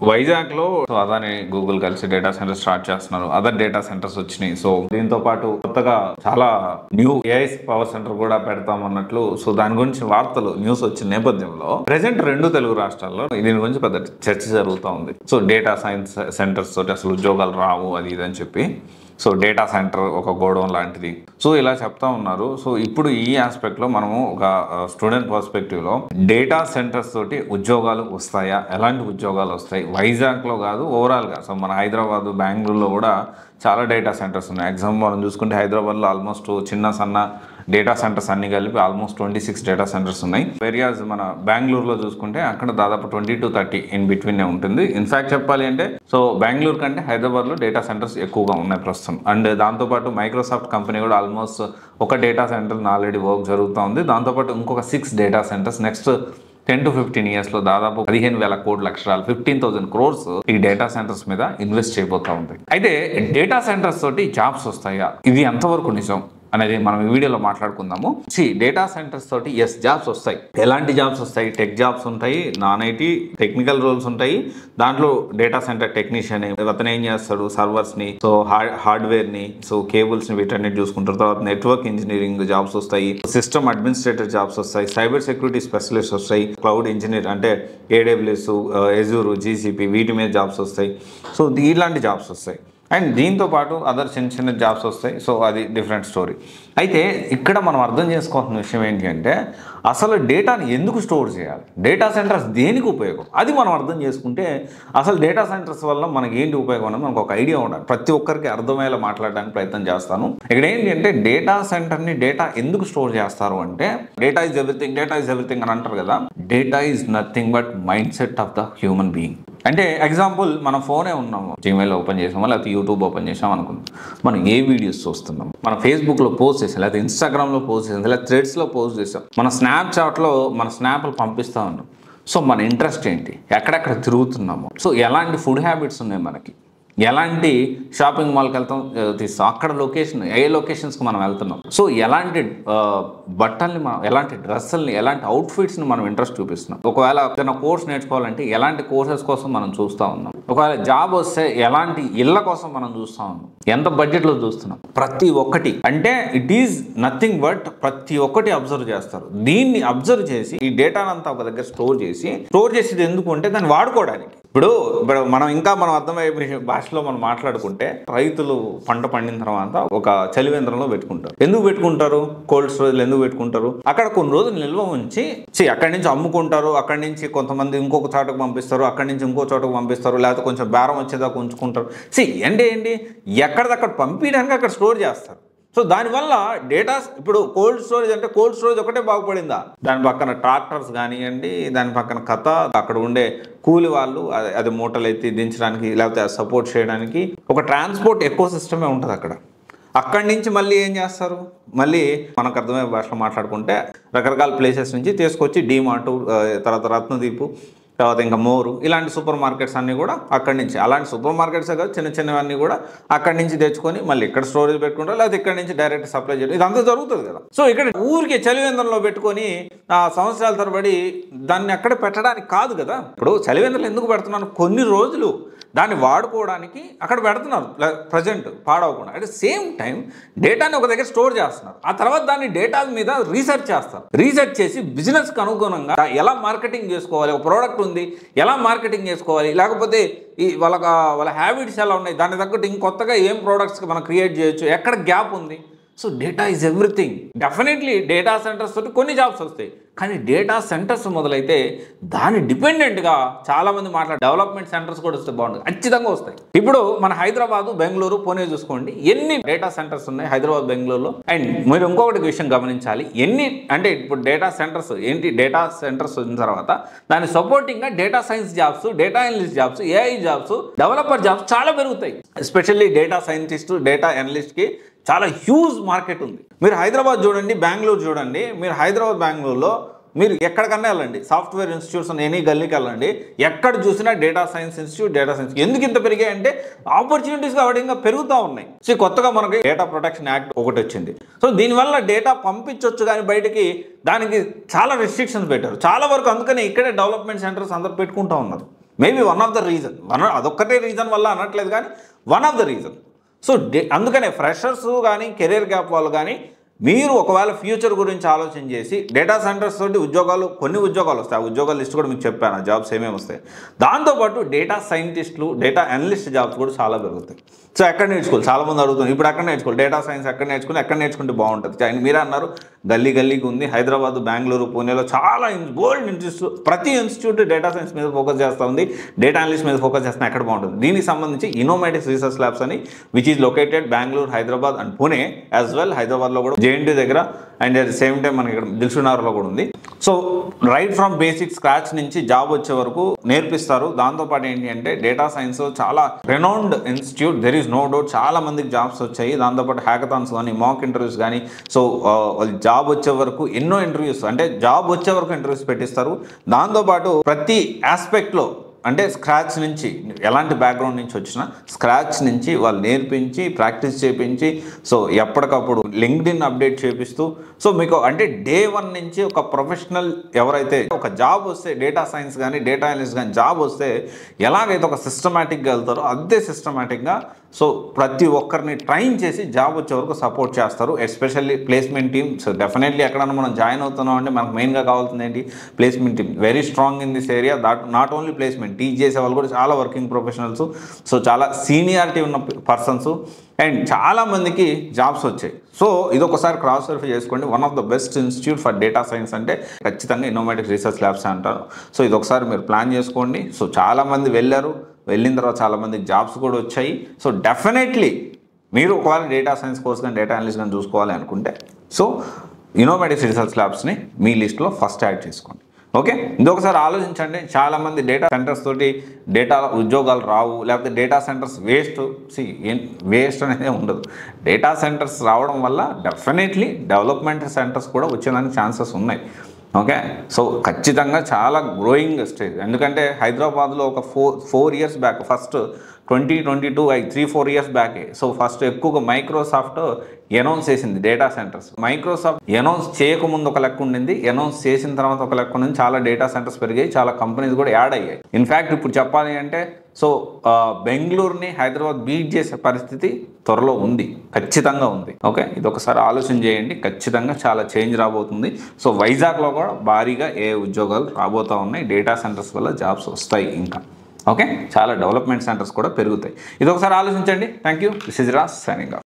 వైజాగ్ లో అదాని గూగుల్ కలిసి data centre start చేస్తున్నారు. అదర్ డేటా సెంటర్స్ వచ్చినాయి. సో దీంతో పాటు కొత్తగా చాలా న్యూ ఏఐ పవర్ సెంటర్ కూడా పెడతామన్నట్లు సో దాని గురించి వార్తలు న్యూస్ వచ్చిన నేపథ్యంలో ప్రెసెంట్ 2 తెలుగు రాష్ట్రాల్లో దీని గురించి పెద్ద చర్చ జరుగుతూ ఉంది. సో డేటా సైన్స్ సెంటర్స్ తోటి అసలు ఉద్యోగాలు రావు అది ఇది అని చెప్పి సో డేటా సెంటర్ ఒక గోడౌన్ లాంటిది సో ఇలా చెప్తా ఉన్నారు. సో ఇప్పుడు ఈ ఆస్పెక్ట్లో మనము ఒక స్టూడెంట్ పర్స్పెక్టివ్లో డేటా సెంటర్స్ తోటి ఉద్యోగాలు వస్తాయా, ఎలాంటి ఉద్యోగాలు వస్తాయి, వైజాగ్లో కాదు ఓవరాల్గా సో మన హైదరాబాద్ బెంగళూరులో కూడా చాలా డేటా సెంటర్స్ ఉన్నాయి. ఎగ్జాంపుల్ మనం చూసుకుంటే హైదరాబాద్లో ఆల్మోస్ట్ చిన్న సన్న డేటా సెంటర్స్ అన్ని కలిపి ఆల్మోస్ట్ 26 డేటా సెంటర్స్ ఉన్నాయి. వేరియాస్ మన బెంగళూరులో చూసుకుంటే అక్కడ దాదాపు 20 to 30 ఇన్ బిట్వీన్ ఉంటుంది. ఇన్ఫాక్ట్ చెప్పాలి అంటే సో బెంగళూరు కంటే హైదరాబాద్లో డేటా సెంటర్స్ ఎక్కువగా ఉన్నాయి ప్రస్తుతం. అండ్ దాంతోపాటు మైక్రోసాఫ్ట్ కంపెనీ కూడా ఆల్మోస్ట్ ఒక డేటా సెంటర్ ఆల్రెడీ వర్క్ జరుగుతూ ఉంది. దాంతోపాటు ఇంకొక 6 డేటా సెంటర్స్ నెక్స్ట్ 10 to 15 ఇయర్స్లో దాదాపు 15,000 కోట్ల అక్షరాలు 15,000 crores ఈ డేటా సెంటర్స్ మీద ఇన్వెస్ట్ చేయబోతూ ఉంటాయి. అయితే డేటా సెంటర్స్ తోటి జాబ్స్ వస్తాయా, ఇది ఎంతవరకు నిజం అనేది మనం ఈ వీడియోలో మాట్లాడుకుందాము. డేటా సెంటర్స్ తోటి జాబ్స్ వస్తాయి. ఎలాంటి జాబ్స్ వస్తాయి? టెక్ జాబ్స్ ఉంటాయి, నాన్ ఐటీ టెక్నికల్ రోల్స్ ఉంటాయి. దాంట్లో డేటా సెంటర్ టెక్నీషియన్ అతను ఏం చేస్తాడు, సర్వర్స్ ని సో హార్డ్వేర్ ని సో కేబుల్స్ ని వీటన్నిటి చూసుకుంటారు. తర్వాత నెట్వర్క్ ఇంజనీరింగ్ జాబ్స్ వస్తాయి, సిస్టమ్ అడ్మినిస్ట్రేటర్ జాబ్స్ వస్తాయి, సైబర్ సెక్యూరిటీ స్పెషలిస్ట్ వస్తాయి, క్లౌడ్ ఇంజనీర్ అంటే AWS, Azure, GCP వీటి మీద జాబ్స్ వస్తాయి. సో ఇలాంటి జాబ్స్ వస్తాయి. అండ్ దీంతో పాటు అదర్ చిన్న చిన్న జాబ్స్ వస్తాయి. సో అది డిఫరెంట్ స్టోరీ. అయితే ఇక్కడ మనం అర్థం చేసుకోవాల్సిన విషయం ఏంటి అంటే అసలు డేటాని ఎందుకు స్టోర్ చేయాలి, డేటా సెంటర్స్ దేనికి ఉపయోగం, అది మనం అర్థం చేసుకుంటే అసలు డేటా సెంటర్స్ వల్ల మనకి ఏంటి ఉపయోగం అనేది మనకు ఒక ఐడియా ఉండాలి. ప్రతి ఒక్కరికి అర్థమయ్యేలా మాట్లాడడానికి ప్రయత్నం చేస్తాను. ఇక్కడ ఏంటి అంటే డేటా సెంటర్ని డేటా ఎందుకు స్టోర్ చేస్తారు అంటే డేటా ఈజ్ ఎవ్రీథింగ్ అని అంటారు కదా. Data is nothing but mind set of the human being. అంటే ఎగ్జాంపుల్ మన ఫోనే ఉన్నాము, జీమెయిల్ ఓపెన్ చేసామా లేకపోతే యూట్యూబ్ ఓపెన్ చేసాం అనుకుందాం, మనం ఏ వీడియోస్ చూస్తున్నాం, మన ఫేస్బుక్లో పోస్ట్ చేసాం, లేకపోతే ఇన్స్టాగ్రామ్లో పోస్ట్ చేసాం, లేదా థ్రెడ్స్లో పోస్ట్ చేసాం, మన స్నాప్చాట్లో మన స్నాప్లు పంపిస్తూ ఉన్నాం. సో మన ఇంట్రెస్ట్ ఏంటి, ఎక్కడెక్కడ తిరుగుతున్నాము, సో ఎలాంటి ఫుడ్ హ్యాబిట్స్ ఉన్నాయి మనకి, ఎలాంటి షాపింగ్ మాల్కి వెళ్తాం తీస్తాం, అక్కడ లొకేషన్ ఏ లొకేషన్స్కి మనం వెళ్తున్నాం, సో ఎలాంటి బట్టల్ని మనం ఎలాంటి డ్రెస్సుల్ని ఎలాంటి అవుట్ఫిట్స్ని మనం ఇంట్రెస్ట్ చూపిస్తున్నాం, ఒకవేళ ఏదైనా కోర్స్ నేర్చుకోవాలంటే ఎలాంటి కోర్సెస్ కోసం మనం చూస్తూ ఉన్నాం, ఒకవేళ జాబ్ వస్తే ఎలాంటి ఇళ్ళ కోసం మనం చూస్తూ ఉన్నాం, ఎంత బడ్జెట్లో చూస్తున్నాం, ప్రతి ఒక్కటి అంటే ఇట్ ఈజ్ నథింగ్ బట్ ప్రతి ఒక్కటి అబ్జర్వ్ చేస్తారు. దీన్ని అబ్జర్వ్ చేసి ఈ డేటాను అంతా ఒక దగ్గర స్టోర్ చేసేది ఎందుకు అంటే దాన్ని వాడుకోవడానికి. ఇప్పుడు మనం అర్థమయ్యే భాషలో మనం మాట్లాడుకుంటే రైతులు పంట పండిన తర్వాత ఒక చలివేంద్రంలో పెట్టుకుంటారు. ఎందుకు పెట్టుకుంటారు? కోల్డ్ స్టోరేజ్ ఎందుకు పెట్టుకుంటారు? అక్కడ కొన్ని రోజులు నిల్వ ఉంచి అక్కడి నుంచి అమ్ముకుంటారు, అక్కడి నుంచి కొంతమంది ఇంకొక చోటకు పంపిస్తారు, అక్కడి నుంచి ఇంకో చోటకు పంపిస్తారు, లేకపోతే కొంచెం బేరం వచ్చేదాకా ఉంచుకుంటారు. ఏంటి ఎక్కడిదక్కడ పంపించడానికి అక్కడ స్టోర్ చేస్తారు. సో దానివల్ల డేటా ఇప్పుడు కోల్డ్ స్టోరేజ్ అంటే కోల్డ్ స్టోరేజ్ ఒకటే బాగుపడిందా, దాని పక్కన ట్రాక్టర్స్ కానివ్వండి, దాని పక్కన అక్కడ ఉండే కూలి వాళ్ళు అది మూటలు ఎత్తి దించడానికి లేకపోతే సపోర్ట్ చేయడానికి ఒక ట్రాన్స్పోర్ట్ ఎకో సిస్టమే ఉంటుంది అక్కడ. అక్కడి నుంచి మళ్ళీ ఏం చేస్తారు, మళ్ళీ మనకు అర్థమయ్యే భాషలో మాట్లాడుకుంటే రకరకాల ప్లేసెస్ నుంచి తీసుకొచ్చి డీమార్ట్, తర్వాత రత్నదీపు, తర్వాత ఇంకా మోరు ఇలాంటి సూపర్ మార్కెట్స్ అన్నీ కూడా అక్కడి నుంచి, అలాంటి సూపర్ మార్కెట్సే కాదు చిన్న చిన్నవన్నీ కూడా అక్కడి నుంచి తెచ్చుకొని మళ్ళీ ఇక్కడ స్టోరేజ్ పెట్టుకుంటారు, లేకపోతే ఇక్కడ నుంచి డైరెక్ట్ సప్లై చేయడం ఇదంతా జరుగుతుంది కదా. సో ఇక్కడ ఊరికి చలివేంద్రంలో పెట్టుకొని సంవత్సరాల తరబడి దాన్ని అక్కడ పెట్టడానికి కాదు కదా. ఇప్పుడు చలివేంద్రంలో ఎందుకు పెడుతున్నాను, కొన్ని రోజులు దాన్ని వాడుకోవడానికి అక్కడ పెడుతున్నారు ప్రజెంట్ పాడవకుండా. అట్ ద సేమ్ టైం డేటాని ఒక దగ్గర స్టోర్ చేస్తున్నారు. ఆ తర్వాత దాన్ని డేటా మీద రీసెర్చ్ చేస్తారు. రీసెర్చ్ చేసి బిజినెస్కి అనుగుణంగా ఎలా మార్కెటింగ్ చేసుకోవాలి, ఒక ప్రోడక్ట్ ఉంది ఎలా మార్కెటింగ్ చేసుకోవాలి, లేకపోతే వాళ్ళ హ్యాబిట్స్ ఎలా ఉన్నాయి, దాని తగ్గట్టు ఇంకొత్తగా ఏం ప్రోడక్ట్స్కి మనం క్రియేట్ చేయొచ్చు, ఎక్కడ గ్యాప్ ఉంది. So data is everything. Definitely data centres తోటి కొన్ని జాబ్స్ వస్తాయి, కానీ డేటా సెంటర్స్ మొదలైతే దాని డిపెండెంట్గా చాలామంది డెవలప్మెంట్ సెంటర్స్ కూడా వస్తే బాగుంటుంది, ఖచ్చితంగా వస్తాయి. ఇప్పుడు మన హైదరాబాద్, బెంగళూరు, పూణే చూసుకోండి, ఎన్ని డేటా సెంటర్స్ ఉన్నాయి హైదరాబాద్, బెంగళూరులో. అండ్ మీరు ఇంకొకటి విషయం గమనించాలి, అంటే ఇప్పుడు డేటా సెంటర్స్ ఏంటి, డేటా సెంటర్స్ వచ్చిన తర్వాత దాని సపోర్టింగ్గా data science jobs, data analyst jobs, AI jobs, developer jobs చాలా పెరుగుతాయి. ఎస్పెషల్లీ డేటా సైంటిస్ట్, డేటా అనలిస్ట్కి చాలా హ్యూజ్ మార్కెట్ ఉంది. మీరు హైదరాబాద్ చూడండి, బెంగళూరు చూడండి, మీరు హైదరాబాద్, బెంగళూరులో మీరు ఎక్కడికన్నా వెళ్ళండి, సాఫ్ట్వేర్ ఇన్స్టిట్యూట్స్ ఎనీ గల్లీకి వెళ్ళండి, ఎక్కడ చూసినా data science institute, data science. ఎందుకు ఇంత పెరిగాయంటే ఆపర్చునిటీస్ కాబట్టి ఇంకా పెరుగుతూ ఉన్నాయి. సో కొత్తగా మనకి డేటా ప్రొటెక్షన్ యాక్ట్ ఒకటి వచ్చింది. సో దీనివల్ల డేటా పంపించవచ్చు కానీ బయటికి, దానికి చాలా రెస్ట్రిక్షన్స్ పెట్టారు చాలా వరకు. అందుకని ఇక్కడే డెవలప్మెంట్ సెంటర్స్ అందరూ పెట్టుకుంటూ ఉన్నారు. Maybe one of the reason, అదొక్కటే రీజన్ వల్ల అనట్లేదు కానీ one of the reason. So అందుకనే ఫ్రెషర్స్ కానీ కెరీర్ గ్యాప్ వాళ్ళు కానీ మీరు ఒకవేళ ఫ్యూచర్ గురించి ఆలోచన చేసి డేటా సెంటర్స్ తోటి కొన్ని ఉద్యోగాలు వస్తాయి. ఆ ఉద్యోగాల లిస్ట్ కూడా మీకు చెప్పాను, ఆ జాబ్స్ ఏమేమి వస్తాయి. దాంతోపాటు డేటా సైంటిస్టులు, డేటా అనలిస్ట్ జాబ్స్ కూడా చాలా పెరుగుతాయి. సో ఎక్కడ నేర్చుకోవాలి, చాలామంది అడుగుతున్నారు ఇప్పుడు ఎక్కడ నేర్చుకోవాలి, డేటా సైన్స్ ఎక్కడ నేర్చుకుంటే బాగుంటుంది. మీరే అన్నారు గల్లీకి ఉంది. హైదరాబాద్, బెంగళూరు, పూణేలో చాలా గోల్డ్ ఇన్స్టిట్యూట్, ప్రతి ఇన్స్టిట్యూట్ డేటా సైన్స్ మీద ఫోకస్ చేస్తూ ఉంది, డేటా అనలిస్ట్ మీద ఫోకస్ చేస్తున్నా ఎక్కడ బాగుంటుంది. దీనికి సంబంధించి ఇన్నోమేటిక్స్ రీసెర్చ్ ల్యాబ్స్ అని which is located Bengaluru, Hyderabad and Pune as well. హైదరాబాద్లో కూడా జేఎన్టీ దగ్గర and at the same time మనకి ఇక్కడ దిల్సుఖ్నగర్లో కూడా ఉంది. So right from basic scratch నుంచి జాబ్ వచ్చే వరకు నేర్పిస్తారు. దాంతోపాటు ఏంటి అంటే డేటా సైన్స్ చాలా renowned institute, there is no doubt. చాలా మందికి జాబ్స్ వచ్చాయి. దాంతోపాటు హ్యాకథాన్స్ కానీ, మాక్ ఇంటర్వ్యూస్ కానీ. సో జాబ్ వచ్చే వరకు ఎన్నో ఇంటర్వ్యూస్, అంటే జాబ్ వచ్చే వరకు ఇంటర్వ్యూస్ పెట్టిస్తారు. దాంతోపాటు ప్రతి ఆస్పెక్ట్లో అంటే స్క్రాచ్ నుంచి, ఎలాంటి బ్యాక్గ్రౌండ్ నుంచి వచ్చినా స్క్రాచ్ నుంచి వాళ్ళు నేర్పించి ప్రాక్టీస్ చేయించి, సో ఎప్పటికప్పుడు లింక్డ్ఇన్ అప్డేట్ చేపిస్తూ, సో మీకు అంటే డే 1 నుంచి ఒక ప్రొఫెషనల్ ఎవరైతే ఒక జాబ్ వస్తే, డేటా సైన్స్ కానీ డేటా అనలిస్ట్ కానీ జాబ్ వస్తే ఎలాగైతే ఒక సిస్టమేటిక్గా వెళ్తారో అదే సిస్టమేటిక్గా సో ప్రతి ఒక్కరిని ట్రైన్ చేసి జాబ్ వచ్చే వరకు సపోర్ట్ చేస్తారు. Especially placement team. So definitely ఎక్కడన్నా మనం జాయిన్ అవుతున్నాం అంటే మనకు మెయిన్గా కావాల్సింది ఏంటి, placement team. Very strong in this area. Not only placement, teach చేసే వాళ్ళు కూడా చాలా వర్కింగ్ ప్రొఫెషనల్స్, సో చాలా సీనియారిటీ ఉన్న పర్సన్స్ అండ్ చాలామందికి జాబ్స్ వచ్చాయి. సో ఇది ఒకసారి క్రాస్ వెరిఫై చేసుకోండి. One of the best institute for data science అంటే ఖచ్చితంగా ఇన్నోమేటిక్స్ రీసెర్చ్ ల్యాబ్స్ అంటారు. సో ఇది ఒకసారి మీరు ప్లాన్ చేసుకోండి. సో చాలామంది వెళ్ళిన తర్వాత చాలామంది జాబ్స్ కూడా వచ్చాయి. సో డెఫినెట్లీ మీరు ఒకవేళ డేటా సైన్స్ కోర్స్ కానీ డేటా అనలిస్ట్ కానీ చూసుకోవాలి అనుకుంటే సో ఇన్నోమేటిక్స్ రీసెర్చ్ ల్యాబ్స్ని మీ లిస్ట్లో ఫస్ట్ యాడ్ చేసుకోండి. ఓకే, ఇది ఒకసారి ఆలోచించండి. చాలామంది డేటా సెంటర్స్ తోటి డేటా ఉద్యోగాలు రావు, లేకపోతే డేటా సెంటర్స్ వేస్ట్ అనేది ఉండదు. డేటా సెంటర్స్ రావడం వల్ల డెఫినెట్లీ డెవలప్మెంట్ సెంటర్స్ కూడా వచ్చేదానికి ఛాన్సెస్ ఉన్నాయి. ఓకే, సో ఖచ్చితంగా చాలా గ్రోయింగ్ స్టేజ్. ఎందుకంటే హైదరాబాద్లో ఒక 4 years బ్యాక్, ఫస్ట్ 2022 3-4 years బ్యాకే. సో ఫస్ట్ ఎక్కువగా మైక్రోసాఫ్ట్ అనౌన్స్ చేసింది డేటా సెంటర్స్. మైక్రోసాఫ్ట్ అనౌన్స్ చేయకముందు ఒక లెక్క ఉండింది, అనౌన్స్ చేసిన తర్వాత ఒక లెక్క ఉండింది. చాలా డేటా సెంటర్స్ పెరిగాయి, చాలా కంపెనీస్ కూడా యాడ్ అయ్యాయి. ఇన్ఫ్యాక్ట్ ఇప్పుడు చెప్పాలి అంటే సో బెంగళూరుని హైదరాబాద్ బీట్ చేసే పరిస్థితి త్వరలో ఉంది, ఖచ్చితంగా ఉంది. ఓకే, ఇది ఒకసారి ఆలోచన చేయండి. ఖచ్చితంగా చాలా చేంజ్ రాబోతుంది. సో వైజాగ్లో కూడా భారీగా ఉద్యోగాలు రాబోతూ ఉన్నాయి. డేటా సెంటర్స్ వల్ల జాబ్స్ వస్తాయి ఇంకా. ఓకే, చాలా డెవలప్మెంట్ సెంటర్స్ కూడా పెరుగుతాయి. ఇది ఒకసారి ఆలోచించండి. Thank you. This is Raj signing off.